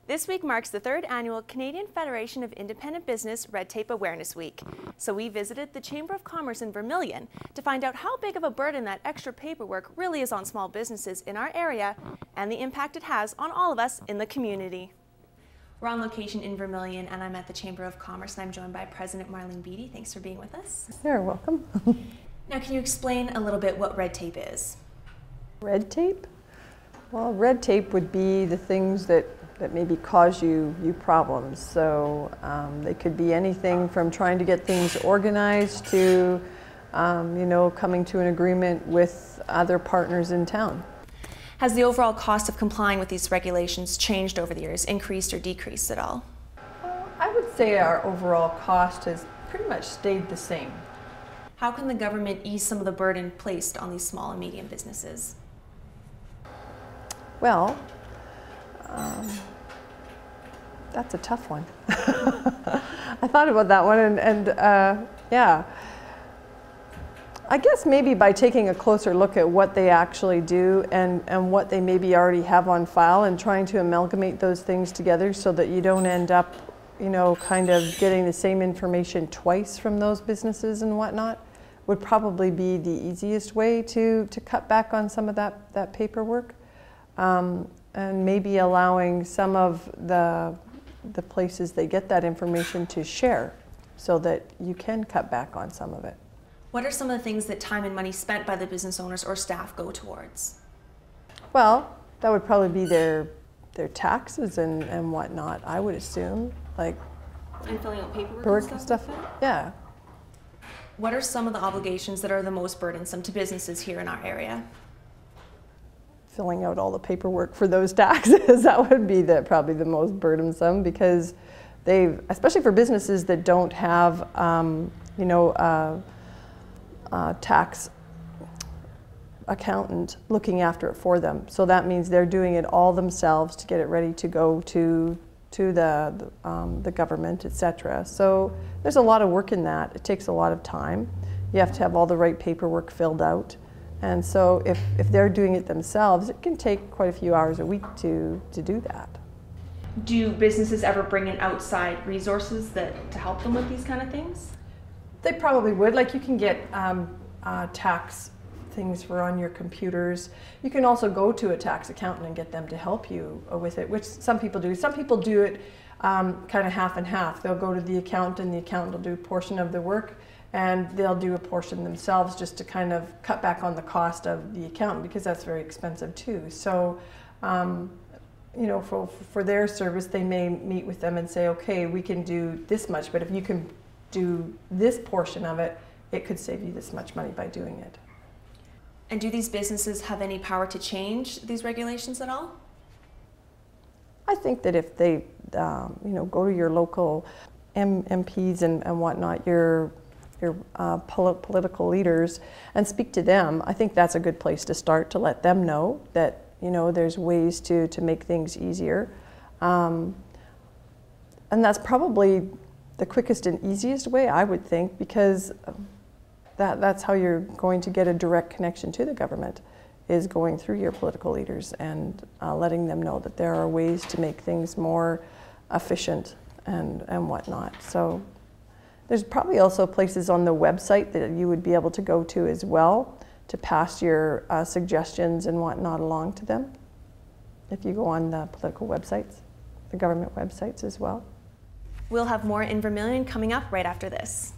This week marks the 3rd annual Canadian Federation of Independent Business Red Tape Awareness Week. So we visited the Chamber of Commerce in Vermilion to find out how big of a burden that extra paperwork really is on small businesses in our area and the impact it has on all of us in the community. We're on location in Vermilion and I'm at the Chamber of Commerce and I'm joined by President Marlene Beattie. Thanks for being with us. You're welcome. Now can you explain a little bit what red tape is? Red tape? Well, red tape would be the things that maybe cause you problems. So they could be anything from trying to get things organized to, coming to an agreement with other partners in town. Has the overall cost of complying with these regulations changed over the years, increased or decreased at all? I would say our overall cost has pretty much stayed the same. How can the government ease some of the burden placed on these small and medium businesses? Well, that's a tough one. I thought about that one and yeah. I guess maybe by taking a closer look at what they actually do and what they maybe already have on file and trying to amalgamate those things together so that you don't end up, kind of getting the same information twice from those businesses and whatnot would probably be the easiest way to cut back on some of that paperwork. And maybe allowing some of the places they get that information to share so that you can cut back on some of it. What are some of the things that time and money spent by the business owners or staff go towards? Well, that would probably be their taxes and whatnot, I would assume. And filling out paperwork and stuff? Yeah. What are some of the obligations that are the most burdensome to businesses here in our area? Filling out all the paperwork for those taxes, that would be probably the most burdensome because especially for businesses that don't have, tax accountant looking after it for them. So that means they're doing it all themselves to get it ready to go to the government, etc. So there's a lot of work in that. It takes a lot of time. You have to have all the right paperwork filled out. And so if they're doing it themselves, it can take quite a few hours a week to do that. Do businesses ever bring in outside resources to help them with these kind of things? They probably would. Like you can get tax things for on your computers. You can also go to a tax accountant and get them to help you with it, which some people do. Some people do it kind of half and half. They'll go to the accountant and the accountant will do a portion of the work and they'll do a portion themselves just to kind of cut back on the cost of the accountant because that's very expensive too. So, for their service, they may meet with them and say, okay, we can do this much, but if you can do this portion of it, it could save you this much money by doing it. And do these businesses have any power to change these regulations at all? I think that if they, go to your local MPs and whatnot, your political leaders, and speak to them, I think that's a good place to start to let them know that, there's ways to make things easier. And that's probably the quickest and easiest way, I would think, because that's how you're going to get a direct connection to the government, is going through your political leaders and letting them know that there are ways to make things more efficient and whatnot. So there's probably also places on the website that you would be able to go to as well to pass your suggestions and whatnot along to them if you go on the political websites, the government websites as well. We'll have more in Vermilion coming up right after this.